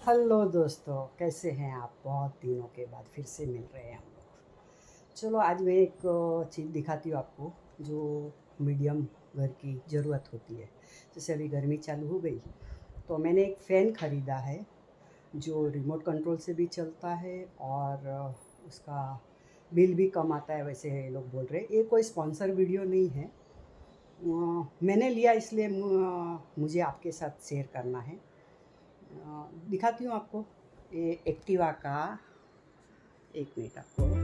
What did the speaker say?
Hello दोस्तों, कैसे हैं आप? बहुत दिनों के बाद फिर से मिल रहे हैं हम लोग। चलो आज मैं एक चीज़ दिखाती हूँ आपको जो मीडियम घर की ज़रूरत होती है। जैसे अभी गर्मी चालू हो गई तो मैंने एक फ़ैन ख़रीदा है जो रिमोट कंट्रोल से भी चलता है और उसका बिल भी कम आता है, वैसे लोग बोल रहे हैं। ये कोई स्पॉन्सर वीडियो नहीं है। मैंने लिया इसलिए मुझे आपके साथ शेयर करना है। दिखाती हूँ आपको। ये एक्टिवा का, एक मिनट आपको